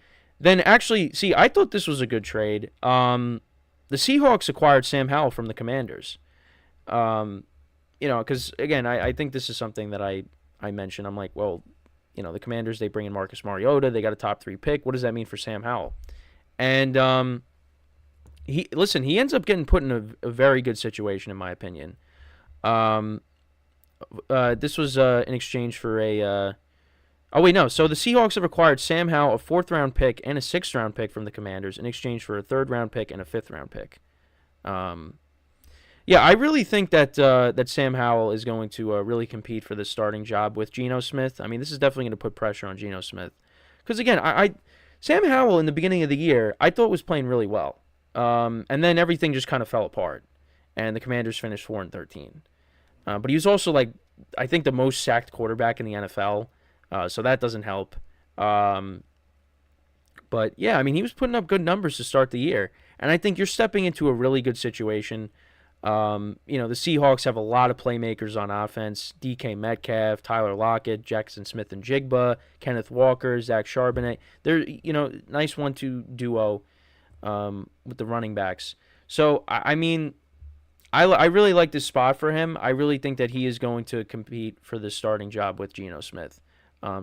[SPEAKER 1] Then actually, see, I thought this was a good trade. The Seahawks acquired Sam Howell from the Commanders. Because, again, I think this is something that I mentioned. I'm like, well, the Commanders, they bring in Marcus Mariota. They got a top 3 pick. What does that mean for Sam Howell? And he ends up getting put in a very good situation, in my opinion. This was in exchange for a... So the Seahawks have acquired Sam Howell, a 4th-round pick, and a 6th-round pick from the Commanders in exchange for a 3rd-round pick and a 5th-round pick. I really think that Sam Howell is going to really compete for the starting job with Geno Smith. I mean, this is definitely going to put pressure on Geno Smith. Because, again, Sam Howell in the beginning of the year, I thought was playing really well. And then everything just kind of fell apart. And the Commanders finished 4-13. But he was also, I think the most sacked quarterback in the NFL. So that doesn't help. But, yeah, I mean, he was putting up good numbers to start the year. And I think you're stepping into a really good situation. The Seahawks have a lot of playmakers on offense. DK Metcalf, Tyler Lockett, Jackson Smith and Jigba, Kenneth Walker, Zach Charbonnet. They're, nice 1-2 duo with the running backs. So, I mean, I really like this spot for him. I really think that he is going to compete for the starting job with Geno Smith.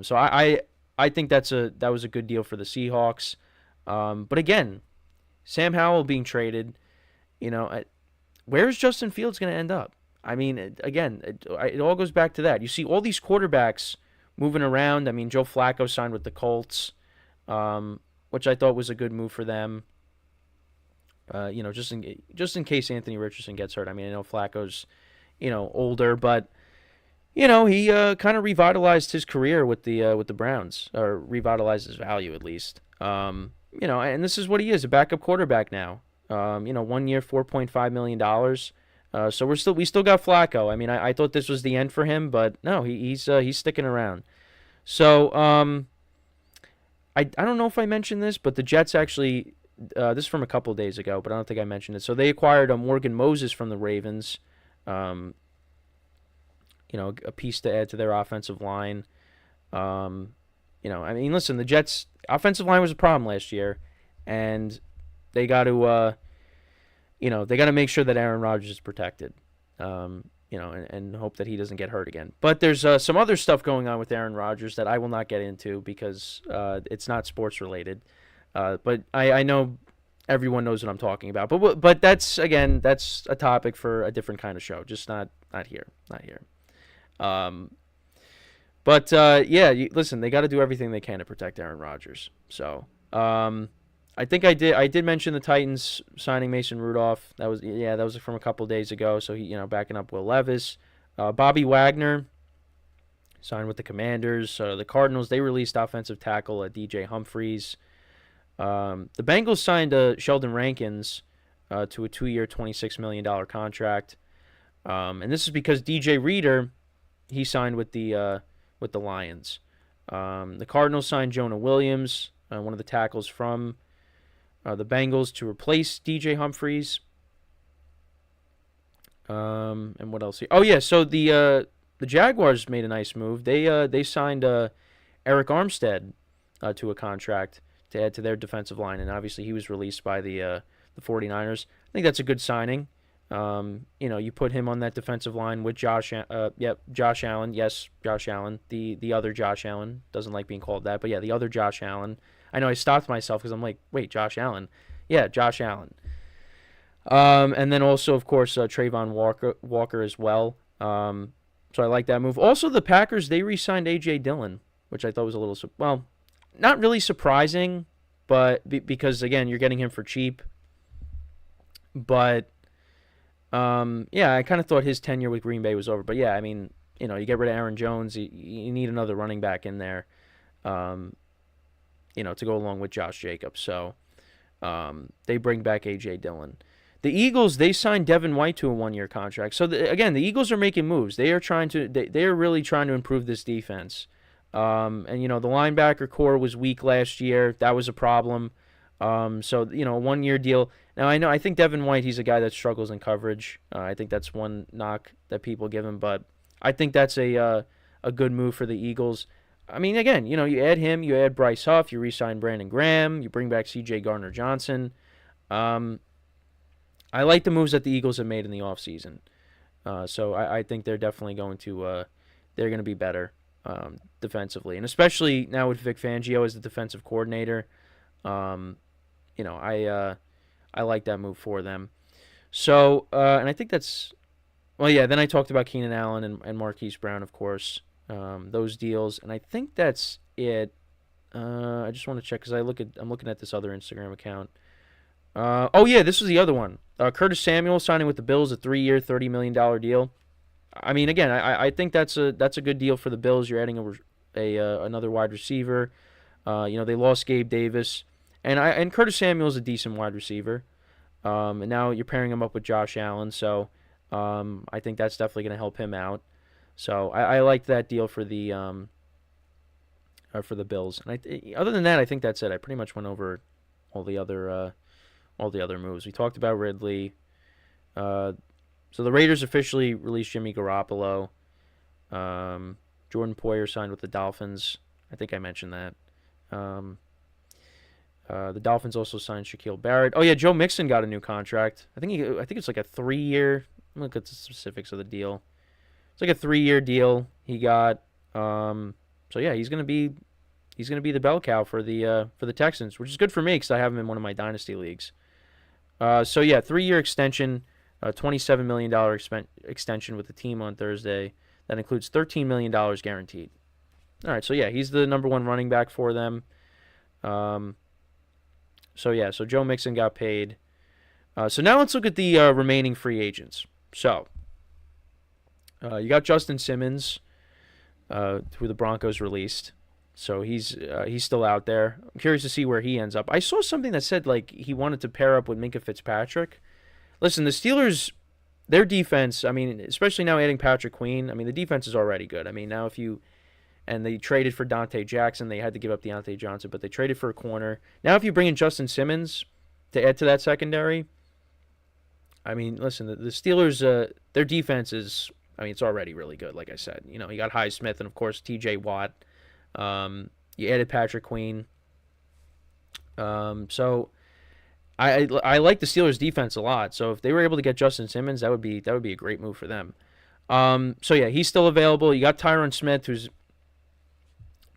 [SPEAKER 1] So I think that was a good deal for the Seahawks. But again, Sam Howell being traded, where's Justin Fields going to end up? I mean, it all goes back to that. You see all these quarterbacks moving around. I mean, Joe Flacco signed with the Colts, which I thought was a good move for them. Just in case Anthony Richardson gets hurt. I mean, I know Flacco's, older, but he kind of revitalized his career with the Browns, or revitalized his value at least. And this is what he is, a backup quarterback now. 1 year, $4.5 million. So we still got Flacco. I mean, I thought this was the end for him, but no, he's sticking around. So I don't know if I mentioned this, but the Jets actually, this is from a couple of days ago, but I don't think I mentioned it. So they acquired Morgan Moses from the Ravens. A piece to add to their offensive line. I mean, listen, the Jets' offensive line was a problem last year, and they got to, make sure that Aaron Rodgers is protected, and hope that he doesn't get hurt again. But there's some other stuff going on with Aaron Rodgers that I will not get into because it's not sports related. But I know everyone knows what I'm talking about. But that's a topic for a different kind of show. Just not here. Listen, they got to do everything they can to protect Aaron Rodgers. So, I think I did mention the Titans signing Mason Rudolph. That was from a couple days ago. So he, backing up Will Levis. Bobby Wagner signed with the Commanders. The Cardinals, they released offensive tackle DJ Humphries. The Bengals signed Sheldon Rankins to a 2-year, $26 million contract. And this is because DJ Reader, he signed with the Lions. The Cardinals signed Jonah Williams, one of the tackles from the Bengals, to replace DJ Humphries. And what else? So the Jaguars made a nice move. They signed Eric Armstead to a contract to add to their defensive line, and obviously he was released by the 49ers. I think that's a good signing. You put him on that defensive line with Josh Allen. Yes, Josh Allen. The other Josh Allen. Doesn't like being called that, but yeah, the other Josh Allen. I know I stopped myself because I'm like, wait, Josh Allen. Yeah, Josh Allen. And then also, of course, Trayvon Walker as well. So I like that move. Also, the Packers, they re-signed A.J. Dillon, which I thought was a little, not really surprising, but because, again, you're getting him for cheap. But, I kind of thought his tenure with Green Bay was over. But, yeah, I mean, you get rid of Aaron Jones. You need another running back in there, to go along with Josh Jacobs. So they bring back A.J. Dillon. The Eagles, they signed Devin White to a 1-year contract. So, again, the Eagles are making moves. They are really trying to improve this defense. And the linebacker core was weak last year. That was a problem. So, a 1-year deal. Now, I think Devin White, he's a guy that struggles in coverage. I think that's one knock that people give him. But I think that's a good move for the Eagles. I mean, again, you add him, you add Bryce Huff, you re-sign Brandon Graham, you bring back C.J. Gardner-Johnson. I like the moves that the Eagles have made in the offseason. So I think they're definitely going to be better defensively. And especially now with Vic Fangio as the defensive coordinator, I like that move for them. So, and I think that's, then I talked about Keenan Allen and Marquise Brown, of course, those deals. And I think that's it. I just want to check because I'm looking at this other Instagram account. This was the other one. Curtis Samuel signing with the Bills, a 3-year, $30 million deal. I mean, again, I think that's a good deal for the Bills. You're adding another wide receiver. They lost Gabe Davis, and Curtis Samuel's a decent wide receiver. And now you're pairing him up with Josh Allen, so I think that's definitely going to help him out. So I liked that deal for the Bills. And other than that, I think that's it. I pretty much went over all the other moves. We talked about Ridley. So the Raiders officially released Jimmy Garoppolo. Jordan Poyer signed with the Dolphins. I think I mentioned that. The Dolphins also signed Shaquille Barrett. Oh yeah, Joe Mixon got a new contract. I think it's like a 3-year. Let me look at the specifics of the deal. It's like a 3-year deal he got. So yeah, he's gonna be the bell cow for the Texans, which is good for me because I have him in one of my dynasty leagues. 3-year extension, $27 million extension with the team on Thursday. That includes $13 million guaranteed. All right, so yeah, he's the number 1 running back for them. So Joe Mixon got paid. So now let's look at the remaining free agents. So you got Justin Simmons, who the Broncos released. So he's still out there. I'm curious to see where he ends up. I saw something that said like he wanted to pair up with Minkah Fitzpatrick. Listen, the Steelers, their defense, I mean, especially now adding Patrick Queen, I mean, the defense is already good. I mean, now and they traded for Dante Jackson. They had to give up Deontay Johnson, but they traded for a corner. Now if you bring in Justin Simmons to add to that secondary, I mean, listen, the Steelers, their defense is, I mean, it's already really good, like I said. You got Highsmith and, of course, T.J. Watt. You added Patrick Queen. So I like the Steelers' defense a lot. So if they were able to get Justin Simmons, that would be a great move for them. So yeah, he's still available. You got Tyron Smith, who's,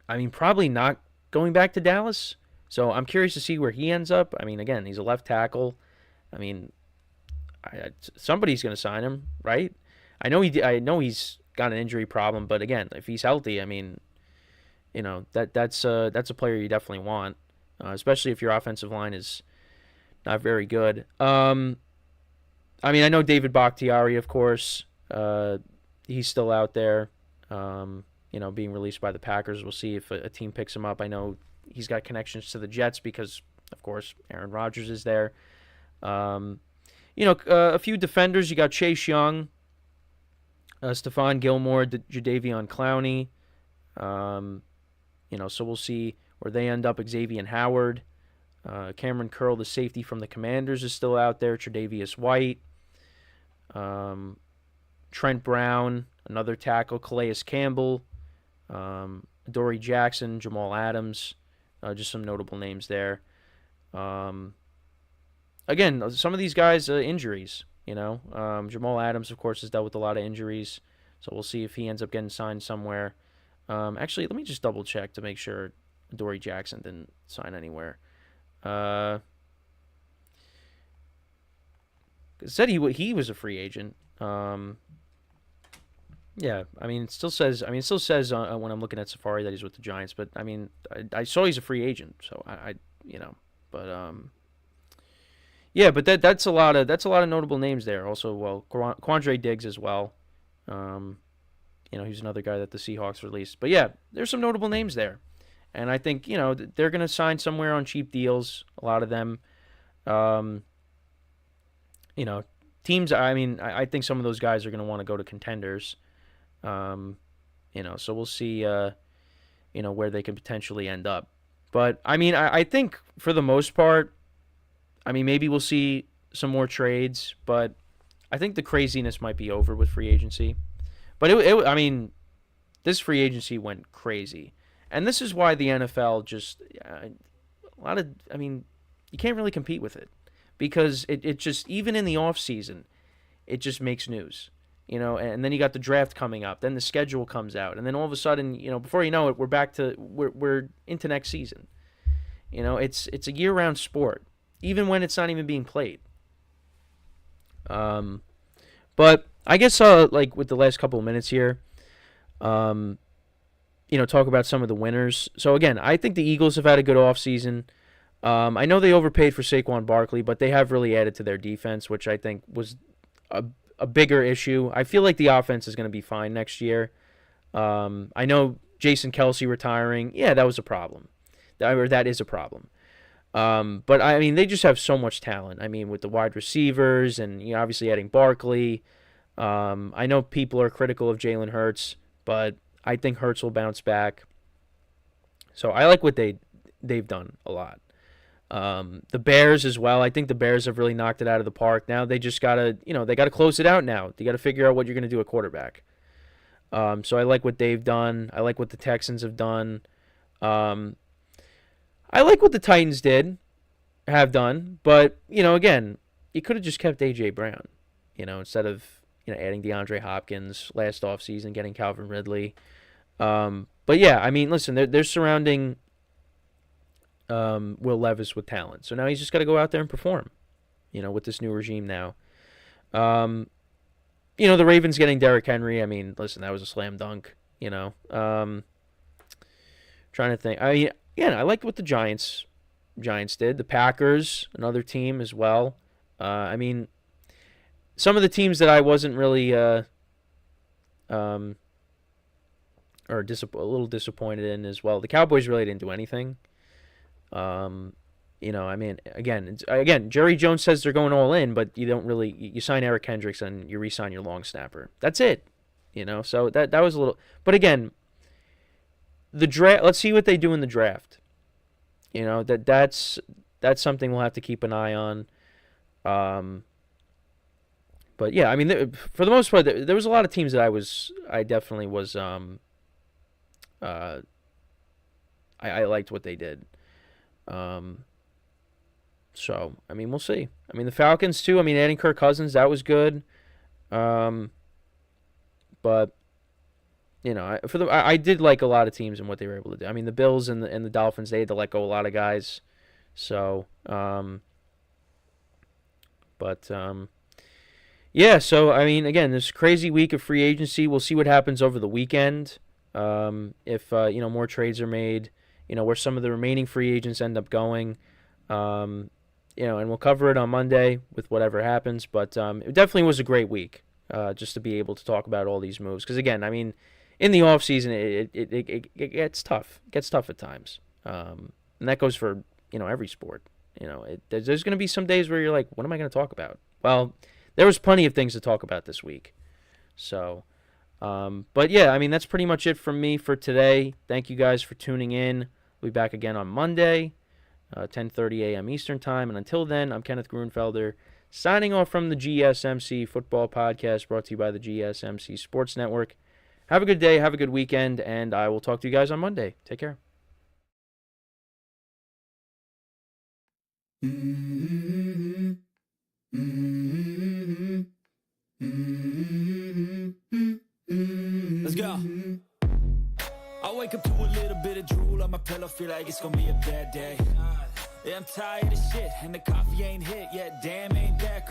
[SPEAKER 1] I mean, probably not going back to Dallas. So I'm curious to see where he ends up. I mean, again, he's a left tackle. I mean, somebody's going to sign him, right? I know he's got an injury problem, but again, if he's healthy, I mean, that's a player you definitely want, especially if your offensive line is not very good. I mean, I know David Bakhtiari, of course. He's still out there, being released by the Packers. We'll see if a team picks him up. I know he's got connections to the Jets because, of course, Aaron Rodgers is there. A few defenders. You got Chase Young, Stephon Gilmore, Jadeveon Clowney. So we'll see where they end up. Xavier Howard. Cameron Curl, the safety from the Commanders, is still out there. Tre'Davious White. Trent Brown, another tackle. Calais Campbell. Dory Jackson, Jamal Adams. Just some notable names there. Again, some of these guys, injuries, Jamal Adams, of course, has dealt with a lot of injuries, so we'll see if he ends up getting signed somewhere. Actually, let me just double check to make sure Dory Jackson didn't sign anywhere. It said he was a free agent. Yeah, I mean, it still says when I'm looking at Safari that he's with the Giants, but I mean, I saw he's a free agent, so yeah, but that's a lot of notable names there. Also, well, Quandre Diggs as well. He's another guy that the Seahawks released. But yeah, there's some notable names there, and I think they're gonna sign somewhere on cheap deals. A lot of them, teams. I mean, I think some of those guys are gonna want to go to contenders. So we'll see. Where they can potentially end up. But I mean, I think for the most part. I mean, maybe we'll see some more trades, but I think the craziness might be over with free agency. But I mean, this free agency went crazy, and this is why the NFL just you can't really compete with it because it just even in the off season, it just makes news, And then you got the draft coming up, then the schedule comes out, and then all of a sudden, before you know it, we're into next season. It's a year-round sport. Even when it's not even being played. But I guess with the last couple of minutes here, talk about some of the winners. So again, I think the Eagles have had a good offseason. I know they overpaid for Saquon Barkley, but they have really added to their defense, which I think was a bigger issue. I feel like the offense is going to be fine next year. I know Jason Kelce retiring. Yeah, that was a problem. That is a problem. But I mean, they just have so much talent. I mean, with the wide receivers and obviously adding Barkley. I know people are critical of Jalen Hurts, but I think Hurts will bounce back. So I like what they've done a lot. The Bears as well. I think the Bears have really knocked it out of the park. Now they just gotta, they gotta close it out now. You gotta figure out what you're gonna do at quarterback. So I like what they've done. I like what the Texans have done. I like what the Titans have done, but, again, you could have just kept A.J. Brown, instead of, adding DeAndre Hopkins last offseason, getting Calvin Ridley. But, yeah, I mean, listen, they're surrounding Will Levis with talent. So now he's just got to go out there and perform, with this new regime now. The Ravens getting Derrick Henry, I mean, listen, that was a slam dunk, Trying to think. I mean, yeah, I liked what the Giants did. The Packers, another team as well. I mean, some of the teams that I wasn't really a little disappointed in as well. The Cowboys really didn't do anything. I mean, again, Jerry Jones says they're going all in, but you don't really. You sign Eric Kendricks and you re-sign your long snapper. That's it. So that was a little. But again. The draft. Let's see what they do in the draft. That's something we'll have to keep an eye on. But yeah, I mean, for the most part, there was a lot of teams that I definitely was. I liked what they did. So I mean, we'll see. I mean, the Falcons too. I mean, adding Kirk Cousins, that was good. But I did like a lot of teams and what they were able to do. I mean, the Bills and the Dolphins, they had to let go a lot of guys. So, yeah. So I mean, again, this crazy week of free agency. We'll see what happens over the weekend. If more trades are made, where some of the remaining free agents end up going. And we'll cover it on Monday with whatever happens. But it definitely was a great week, just to be able to talk about all these moves. Because again, I mean, in the offseason, it gets tough. It gets tough at times, and that goes for every sport. There's going to be some days where you're like, what am I going to talk about? Well, there was plenty of things to talk about this week. So, but yeah, I mean, that's pretty much it from me for today. Thank you guys for tuning in. We'll be back again on Monday, 10:30 a.m. Eastern Time. And until then, I'm Kenneth Grunfelder, signing off from the GSMC Football Podcast, brought to you by the GSMC Sports Network. Have a good day, have a good weekend, and I will talk to you guys on Monday. Take care.
[SPEAKER 4] Let's go. I wake up to a little bit of drool on my pillow, feel like it's gonna be a bad day. Yeah, I'm tired of shit, and the coffee ain't hit yet. Damn, ain't that great.